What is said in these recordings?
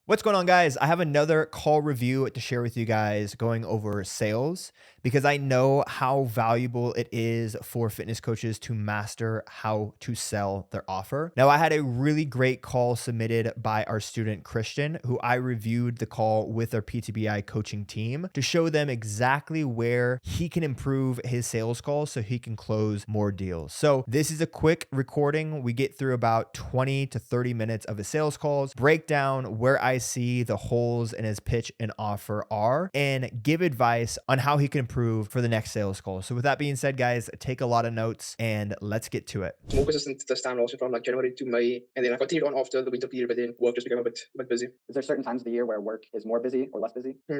What's going on, guys? I have another call review to share with you guys going over sales because I know how valuable it is for fitness coaches to master how to sell their offer. Now, I had a really great call submitted by our student Christian, who I reviewed the call with our PTBI coaching team to show them exactly where he can improve his sales calls so he can close more deals. So, this is a quick recording. We get through about 20 to 30 minutes of his sales calls, break down where I see the holes in his pitch and offer are, and give advice on how he can improve for the next sales call. So with that being said, guys, take a lot of notes and let's get to it. More consistent this time last year from like January to May, and then I continued on after the winter period, but then work just became a bit busy. Is there certain times of the year where work is more busy or less busy? I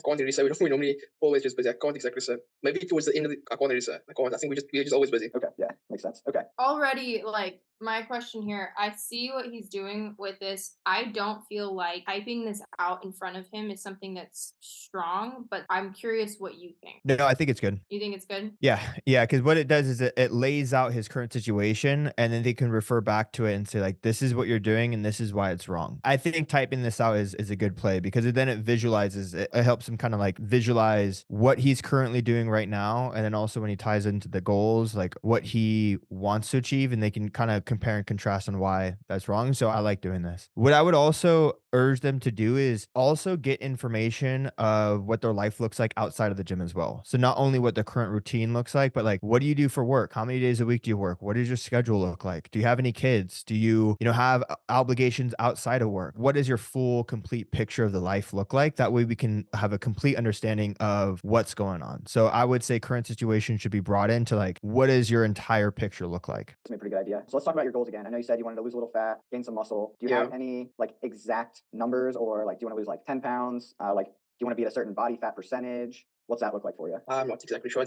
can't really say. We normally always just busy. I can't exactly say. Maybe towards the end of the, I can't really say. I can't. I think we're just always busy. Okay, yeah, makes sense. Okay. Already, like, my question here, I see what he's doing with this. I don't feel like typing this out in front of him is something that's strong, but I'm curious what you think. No, I think it's good. You think it's good? Yeah, because what it does is it lays out his current situation, and then they can refer back to it and say, like, this is what you're doing and this is why it's wrong. I think typing this out is a good play because then it visualizes it. It helps him kind of like visualize what he's currently doing right now. And then also when he ties into the goals, like what he wants to achieve, and they can kind of compare and contrast on why that's wrong. So I like doing this. What I would also urge them to do is also get information of what their life looks like outside of the gym as well. So not only what the current routine looks like, but like, what do you do for work? How many days a week do you work? What does your schedule look like? Do you have any kids? Do you have obligations outside of work? What does your full complete picture of the life look like? That way we can have a complete understanding of what's going on. So I would say current situation should be brought into like, what does your entire picture look like? That's a pretty good idea. So let's talk about your goals again. I know you said you wanted to lose a little fat, gain some muscle. Do you have any like exact numbers, or like do you want to lose like 10 pounds? Like do you want to be at a certain body fat percentage? What's that look like for you? I'm not exactly sure. I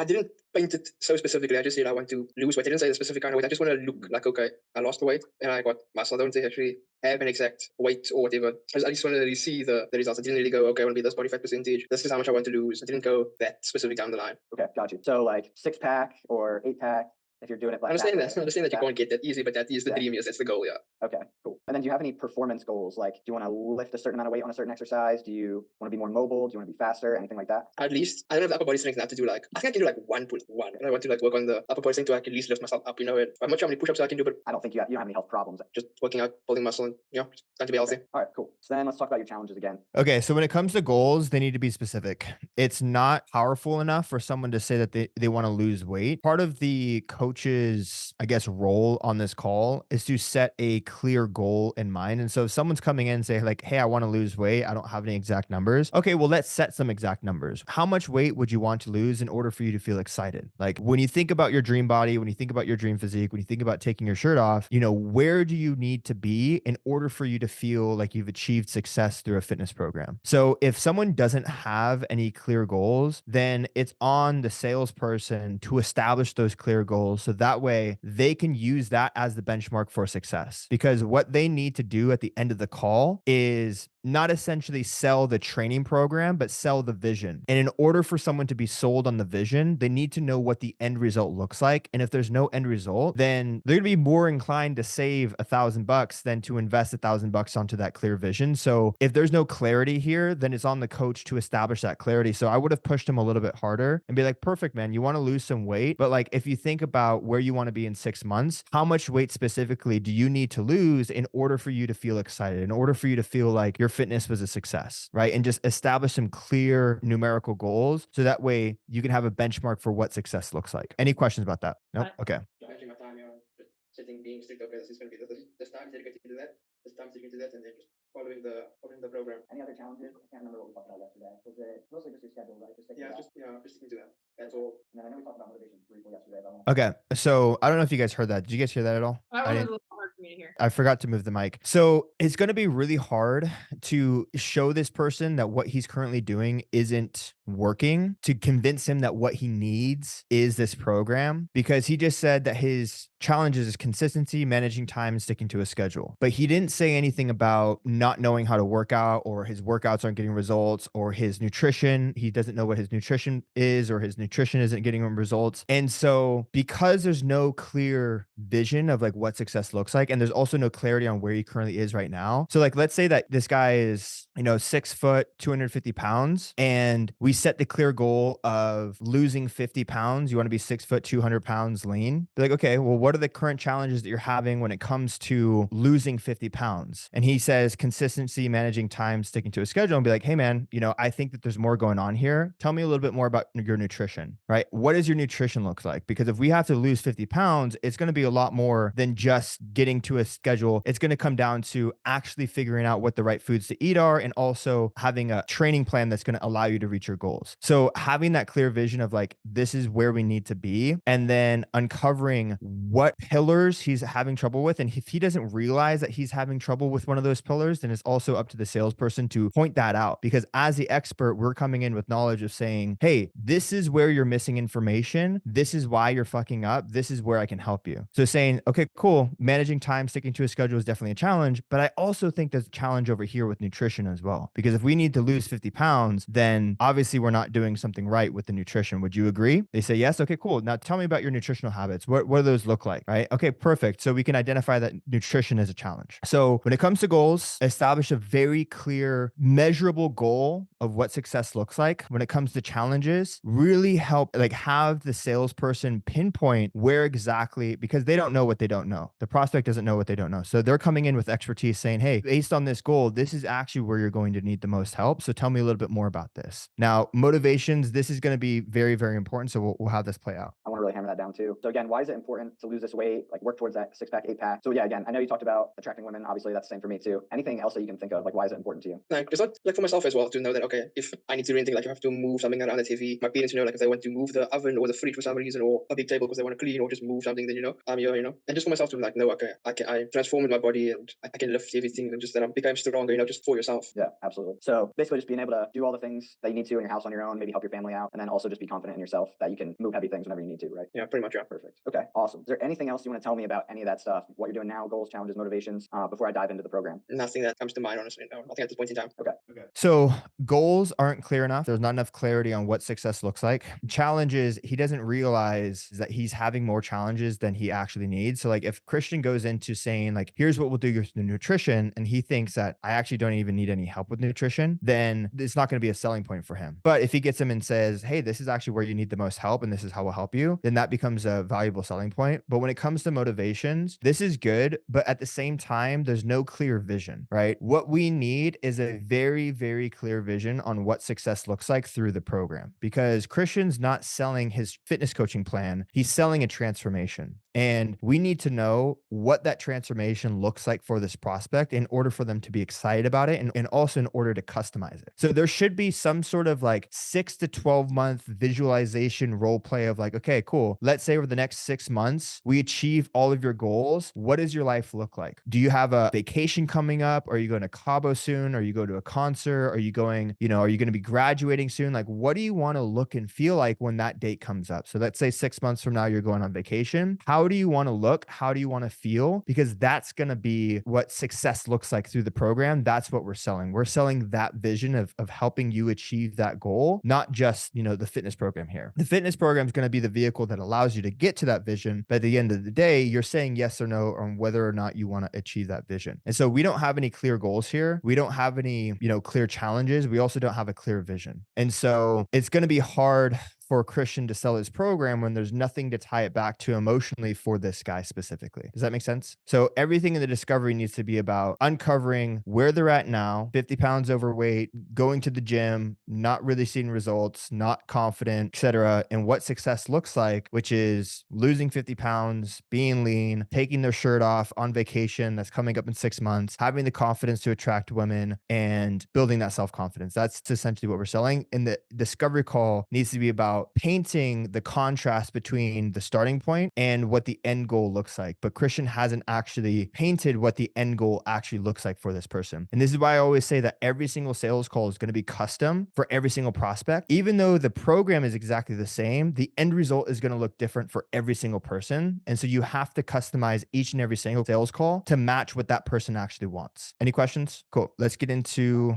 didn't paint it so specifically. I just said I want to lose weight. I didn't say a specific kind of weight. I just want to look like, okay, I lost the weight and I got muscle. I don't actually have an exact weight or whatever. I just wanted to really see the results. I didn't really go, okay, I want to be this body fat percentage. This is how much I want to lose. I didn't go that specific down the line. Okay, got you. So like 6-pack or 8-pack, if you're doing it like I understand that. I understand that you Yeah. can't get that easy, but that is the dream. Yes, that's the goal. Yeah. Okay, cool. And then do you have any performance goals? Like, do you want to lift a certain amount of weight on a certain exercise? Do you want to be more mobile? Do you want to be faster? Anything like that? At least I don't have the upper body strength now to do like, I think I can do like 1.1, and I want to like work on the upper body strength to like at least lift myself up. And I'm not sure how many push-ups I can do, but I don't think you don't have any health problems. just working out, building muscle, and just trying to be healthy. All right, cool. So then let's talk about your challenges again. Okay, so when it comes to goals, they need to be specific. It's not powerful enough for someone to say that they want to lose weight. Part of the coach's, I guess, role on this call is to set a clear goal in mind. And so if someone's coming in and say like, hey, I want to lose weight, I don't have any exact numbers. Okay, well, let's set some exact numbers. How much weight would you want to lose in order for you to feel excited? Like when you think about your dream body, when you think about your dream physique, when you think about taking your shirt off, where do you need to be in order for you to feel like you've achieved success through a fitness program? So if someone doesn't have any clear goals, then it's on the salesperson to establish those clear goals. So that way they can use that as the benchmark for success. Because what they need to do at the end of the call is not essentially sell the training program, but sell the vision. And in order for someone to be sold on the vision, they need to know what the end result looks like. And if there's no end result, then they're going to be more inclined to save $1,000 than to invest $1,000 onto that clear vision. So if there's no clarity here, then it's on the coach to establish that clarity. So I would have pushed him a little bit harder and be like, perfect, man, you want to lose some weight, but like, if you think about where you want to be in 6 months, how much weight specifically do you need to lose in order for you to feel excited, in order for you to feel like your fitness was a success, right? And just establish some clear numerical goals so that way you can have a benchmark for what success looks like. Any questions about that? No? Okay. Actually, my time, just setting being strict. Okay, this is going to be this time dedicated to that. This time dedicated to that, and then just following the program. Any other challenges? I can't remember what we talked about yesterday. Was it mostly just your schedule, right? Just Just sticking to that. That's all. And then I know we talked about motivation briefly yesterday. Okay. So I don't know if you guys heard that. Did you guys hear that at all? That was a little hard for me to hear. I forgot to move the mic. So it's going to be really hard to show this person that what he's currently doing isn't working, to convince him that what he needs is this program, because he just said that his challenges is consistency, managing time, and sticking to a schedule. But he didn't say anything about not knowing how to work out, or his workouts aren't getting results, or his nutrition. He doesn't know what his nutrition is, or his nutrition isn't getting him results. And so because there's no clear vision of like what success looks like, and there's also no clarity on where he currently is right now. So like, let's say that this guy is, 6 foot, 250 pounds, and we set the clear goal of losing 50 pounds. You want to be 6 foot, 200 pounds lean. Be like, okay, well, what are the current challenges that you're having when it comes to losing 50 pounds? And he says consistency, managing time, sticking to a schedule, and be like, hey man, I think that there's more going on here. Tell me a little bit more about your nutrition, right? What does your nutrition look like? Because if we have to lose 50 pounds, it's going to be a lot more than just getting to a schedule. It's going to come down to actually figuring out what the right foods to eat are, and also having a training plan that's going to allow you to reach your goals. So having that clear vision of like, this is where we need to be, and then uncovering what pillars he's having trouble with. And if he doesn't realize that he's having trouble with one of those pillars, then it's also up to the salesperson to point that out. Because as the expert, we're coming in with knowledge of saying, hey, this is where you're missing information. This is why you're fucking up. This is where I can help you. So saying, okay, cool. Managing time, sticking to a schedule is definitely a challenge. But I also think there's a challenge over here with nutrition as well. Because if we need to lose 50 pounds, then obviously we're not doing something right with the nutrition. Would you agree? They say, yes. Okay, cool. Now tell me about your nutritional habits. What do those look like? Right? Okay, perfect. So we can identify that nutrition is a challenge. So when it comes to goals, establish a very clear, measurable goal of what success looks like. When it comes to challenges, really help like have the salesperson pinpoint where exactly, because they don't know what they don't know. The prospect doesn't know what they don't know. So they're coming in with expertise saying, hey, based on this goal, this is actually where you're going to need the most help. So tell me a little bit more about this. Now, motivations, this is going to be very, very important. So we'll have this play out. I want to really hammer that down too. So again, why is it important to lose this weight, like work towards that 6-pack, 8-pack? So yeah, again, I know you talked about attracting women. Obviously that's the same for me too. Anything else that you can think of? Like, why is it important to you? Like, it's not like for myself as well to know that, okay, if I need to do anything, like I have to move something around the TV, my parents, like if they want to move the oven or the fridge for some reason, or a big table because they want to clean or just move something, then, I'm here, and just for myself to like, no, okay, I transformed my body and I can lift everything, and just that I became stronger, just for yourself. Yeah, absolutely. So basically just being able to do all the things that you need to in your house on your own, maybe help your family out, and then also just be confident in yourself that you can move heavy things whenever you need to, right? Yeah, pretty much. Yeah. Perfect. Okay, awesome. Is there anything else you want to tell me about any of that stuff, what you're doing now, goals, challenges, motivations, before I dive into the program? Nothing that comes to mind, honestly. No, nothing at this point in time. Okay. So goals aren't clear enough. There's not enough clarity on what success looks like. Challenges, he doesn't realize that he's having more challenges than he actually needs. So like if Christian goes into saying like, here's what we'll do with the nutrition, and he thinks that I actually don't even need any help with nutrition, then it's not going to be a selling point for him. But if he gets him and says, hey, this is actually where you need the most help, and this is how we'll help you, then that becomes a valuable selling point. But when it comes to motivations, this is good, but at the same time, there's no clear vision, right? What we need is a very, very clear vision on what success looks like through the program, because Christian's not selling his fitness coaching plan. He's selling a transformation. And we need to know what that transformation looks like for this prospect in order for them to be excited about it, and also in order to customize it. So there should be some sort of like 6 to 12 month visualization role play of like, okay, cool. Let's say over the next 6 months, we achieve all of your goals. What does your life look like? Do you have a vacation coming up? Are you going to Cabo soon? Are you going to a concert? Are you going, are you going to be graduating soon? Like, what do you want to look and feel like when that date comes up? So let's say 6 months from now, you're going on vacation. How do you want to look? How do you want to feel? Because that's going to be what success looks like through the program. That's what we're selling. We're selling that vision of helping you achieve that goal, not just, the fitness program here. The fitness program is going to be the vehicle that allows you to get to that vision. But at the end of the day, you're saying yes or no on whether or not you want to achieve that vision. And so we don't have any clear goals here. We don't have any, clear challenges. We also don't have a clear vision. And so it's going to be hard for a Christian to sell his program when there's nothing to tie it back to emotionally for this guy specifically. Does that make sense? So everything in the discovery needs to be about uncovering where they're at now, 50 pounds overweight, going to the gym, not really seeing results, not confident, etc., and what success looks like, which is losing 50 pounds, being lean, taking their shirt off on vacation that's coming up in 6 months, having the confidence to attract women, and building that self-confidence. That's essentially what we're selling. And the discovery call needs to be about about painting the contrast between the starting point and what the end goal looks like. But Christian hasn't actually painted what the end goal actually looks like for this person. And this is why I always say that every single sales call is going to be custom for every single prospect. Even though the program is exactly the same, the end result is going to look different for every single person. And so you have to customize each and every single sales call to match what that person actually wants. Any questions? Cool. Let's get into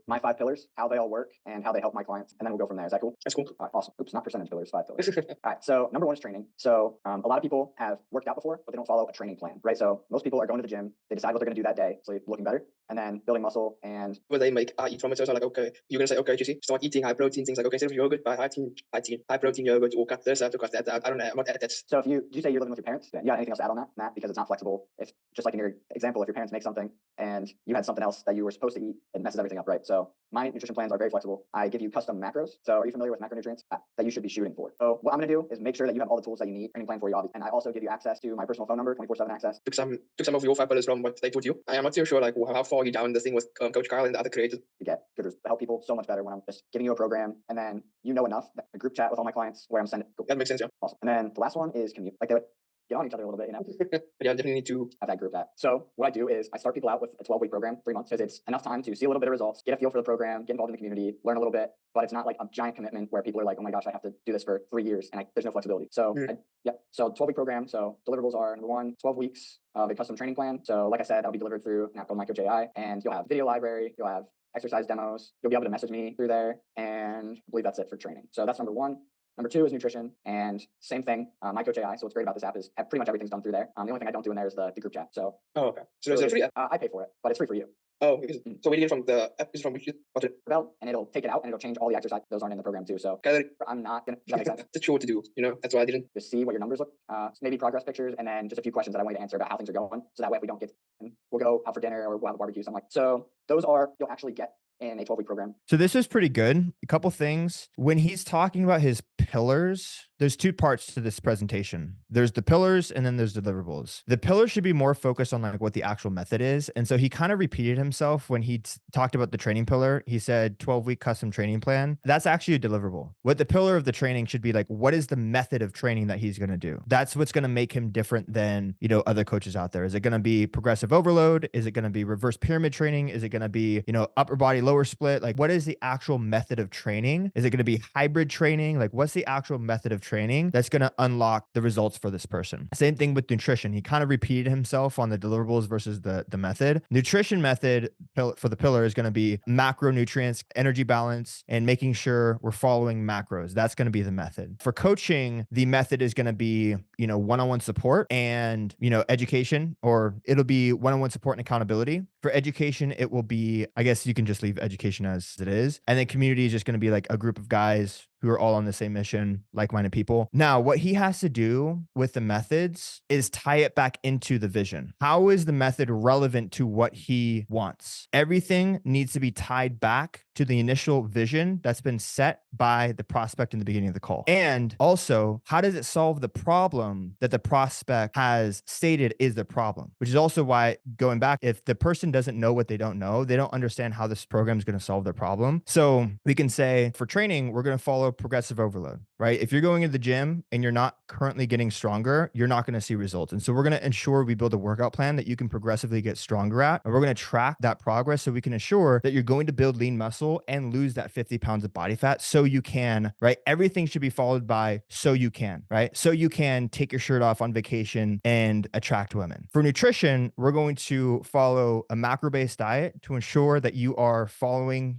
my 5 pillars, how they all work and how they help my clients. And then we'll go from there. Is that cool? That's cool. All right, awesome. Oops, not percentage pillars, 5 pillars. All right. So number 1 is training. So a lot of people have worked out before, but they don't follow a training plan, right? So most people are going to the gym. They decide what they're going to do that day. So looking better and then building muscle and where they make eat from it. So it's like, okay, you're going to say, okay, Jesse, start eating high protein things. Like, okay, instead of yogurt, buy high protein yogurt or cut this out to cut that out. I don't know. I'm not at that. So if you say you're living with your parents, then you got anything else to add on that, Matt? Because it's not flexible. If just like in your example, if your parents make something and you had something else that you were supposed to eat, it messes everything up, right? So my nutrition plans are very flexible. I give you custom macros. So are you familiar with macronutrients that you should be shooting for? So what I'm going to do is make sure that you have all the tools that you need, training plan for you, obviously. And I also give you access to my personal phone number, 24/7 access. Took some of your 5 pillars from what they told you. I am not too sure like how far you down this thing with Coach Kyle and the other creators. To get good results, to help people so much better when I'm just giving you a program and then you know enough, a group chat with all my clients where I'm sending. Cool. That makes sense, yeah. Awesome. And then the last one is commute. Like they would get on each other a little bit, you know. Yeah, definitely need to have that group chat. So what I do is I start people out with a 12-week program, 3 months, because it's enough time to see a little bit of results, get a feel for the program, get involved in the community, learn a little bit, but it's not like a giant commitment where people are like, oh my gosh, I have to do this for 3 years and there's no flexibility. So so 12-week program. So deliverables are number 1, 12 weeks of a custom training plan. So like I said, that'll be delivered through an app called MyCoachAI, and you'll have video library, you'll have exercise demos, you'll be able to message me through there, and I believe that's it for training. So that's number 1. Number 2 is nutrition, and same thing, MyCoachAI. So what's great about this app is pretty much everything's done through there. The only thing I don't do in there is the group chat. So okay. So there's a free app? I pay for it, but it's free for you. Oh, so we get it from the app is from Bell, and it'll take it out and it'll change all the exercises. Those aren't in the program too. So I'm not gonna. That makes sense. It's sure to do. You know, that's why I didn't just see what your numbers look. Maybe progress pictures, and then just a few questions that I want you to answer about how things are going. So that way, if we don't get, we'll go out for dinner or we'll have a barbecue, something like. So those are you'll actually get in a 12-week program. So this is pretty good. A couple things. When he's talking about his pillars, there's 2 parts to this presentation. There's the pillars and then there's deliverables. The pillars should be more focused on like what the actual method is. And so he kind of repeated himself when he talked about the training pillar. He said 12-week custom training plan. That's actually a deliverable. What the pillar of the training should be like, what is the method of training that he's going to do? That's what's going to make him different than, you know, other coaches out there. Is it going to be progressive overload? Is it going to be reverse pyramid training? Is it going to be, you know, upper body, lower split? Like what is the actual method of training? Is it going to be hybrid training? Like what's the actual method of training that's going to unlock the results for this person? Same thing with nutrition. He kind of repeated himself on the deliverables versus the method. Nutrition method for the pillar is going to be macronutrients, energy balance, and making sure we're following macros. That's going to be the method. For coaching, the method is going to be, you know, one-on-one support and, you know, education, or it'll be one-on-one support and accountability. For education, it will be, I guess you can just leave education as it is. And then community is just going to be like a group of guys who are all on the same mission, like-minded people. Now, what he has to do with the methods is tie it back into the vision. How is the method relevant to what he wants? Everything needs to be tied back to the initial vision that's been set by the prospect in the beginning of the call. And also, how does it solve the problem that the prospect has stated is the problem? Which is also why, going back, if the person doesn't know what they don't know, they don't understand how this program is going to solve their problem. So we can say for training, we're going to follow progressive overload, right? If you're going into the gym and you're not currently getting stronger, you're not going to see results. And so we're going to ensure we build a workout plan that you can progressively get stronger at. And we're going to track that progress so we can ensure that you're going to build lean muscle and lose that 50 pounds of body fat so you can, right? Everything should be followed by so you can, right? So you can take your shirt off on vacation and attract women. For nutrition, we're going to follow a macro-based diet to ensure that you are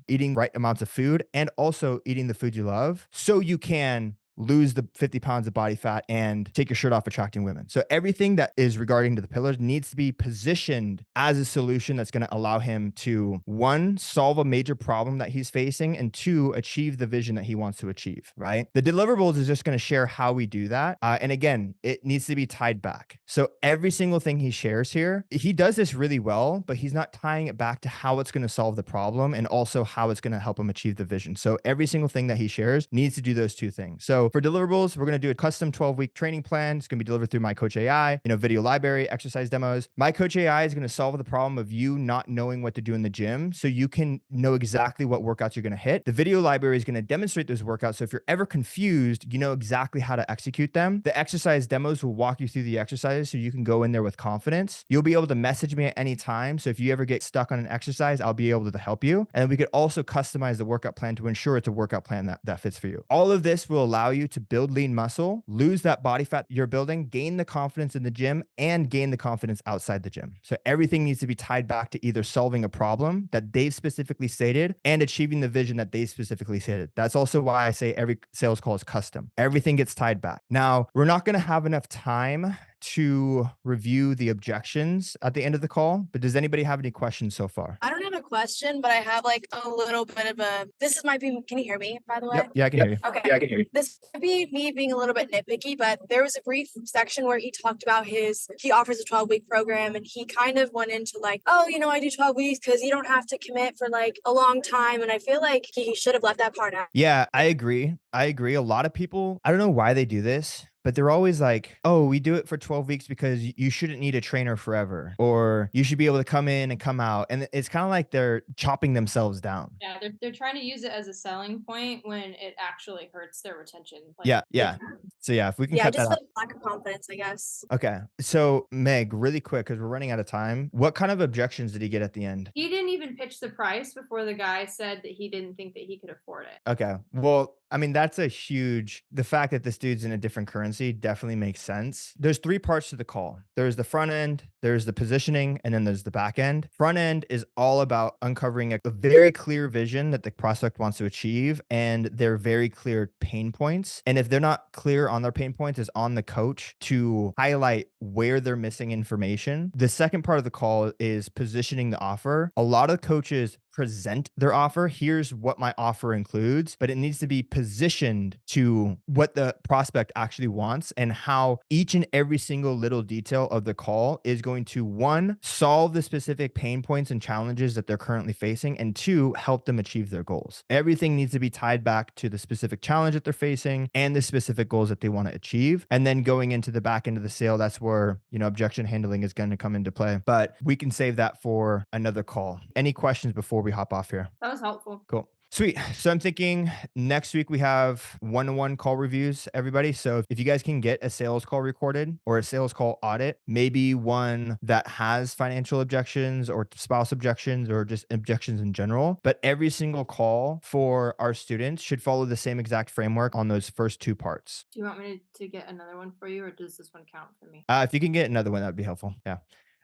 eating right amounts of food and also eating the food you love so you can lose the 50 pounds of body fat and take your shirt off attracting women. So everything that is regarding to the pillars needs to be positioned as a solution that's going to allow him to, 1, solve a major problem that he's facing, and 2, achieve the vision that he wants to achieve, right? The deliverables is just going to share how we do that. And again, it needs to be tied back. So every single thing he shares here, he does this really well, but he's not tying it back to how it's going to solve the problem and also how it's going to help him achieve the vision. So every single thing that he shares needs to do those 2 things. So So for deliverables, we're going to do a custom 12-week training plan. It's going to be delivered through My Coach AI, video library, exercise demos. My Coach AI is going to solve the problem of you not knowing what to do in the gym so you can know exactly what workouts you're going to hit. The video library is going to demonstrate those workouts. So if you're ever confused, you know exactly how to execute them. The exercise demos will walk you through the exercises so you can go in there with confidence. You'll be able to message me at any time. So if you ever get stuck on an exercise, I'll be able to help you. And we could also customize the workout plan to ensure it's a workout plan that fits for you. All of this will allow you to build lean muscle, lose that body fat you're building, gain the confidence in the gym, and gain the confidence outside the gym. So everything needs to be tied back to either solving a problem that they've specifically stated and achieving the vision that they specifically stated. That's also why I say every sales call is custom. Everything gets tied back. Now, we're not going to have enough time to review the objections at the end of the call, but does anybody have any questions so far? I don't have a question, but I have like a little bit of can you hear me, by the way? Yep. Yeah, I can hear you. Okay. Yeah, I can hear you. This might be me being a little bit nitpicky, but there was a brief section where he talked about he offers a 12-week program, and he kind of went into like, oh, I do 12 weeks because you don't have to commit for like a long time. And I feel like he should have left that part out. Yeah, I agree. A lot of people, I don't know why they do this, but they're always like, oh, we do it for 12 weeks because you shouldn't need a trainer forever, or you should be able to come in and come out. And it's kind of like they're chopping themselves down. Yeah, they're trying to use it as a selling point when it actually hurts their retention. Yeah. So yeah, if we can cut that just out. lack of confidence, I guess. Okay. So Meg, really quick, because we're running out of time. What kind of objections did he get at the end? He didn't even pitch the price before the guy said that he didn't think that he could afford it. Okay. Well, I mean, that's the fact that this dude's in a different currency definitely makes sense. There's 3 parts to the call. There's the front end, there's the positioning, and then there's the back end. Front end is all about uncovering a very clear vision that the prospect wants to achieve and their very clear pain points. And if they're not clear on their pain points, it's on the coach to highlight where they're missing information. The second part of the call is positioning the offer. A lot of coaches present their offer. Here's what my offer includes, but it needs to be positioned to what the prospect actually wants and how each and every single little detail of the call is going to, 1, solve the specific pain points and challenges that they're currently facing, and 2, help them achieve their goals. Everything needs to be tied back to the specific challenge that they're facing and the specific goals that they want to achieve. And then going into the back end of the sale, that's where, objection handling is going to come into play, but we can save that for another call. Any questions before we hop off here? That was helpful. Cool. Sweet. So I'm thinking next week we have one-to-one call reviews, everybody. So if you guys can get a sales call recorded or a sales call audit, maybe one that has financial objections or spouse objections or just objections in general, but every single call for our students should follow the same exact framework on those first 2 parts. Do you want me to get another one for you, or does this one count for me? If you can get another one, that'd be helpful. Yeah.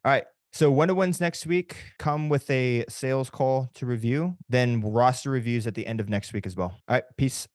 All right. So one-to-ones next week come with a sales call to review, then roster reviews at the end of next week as well. All right. Peace.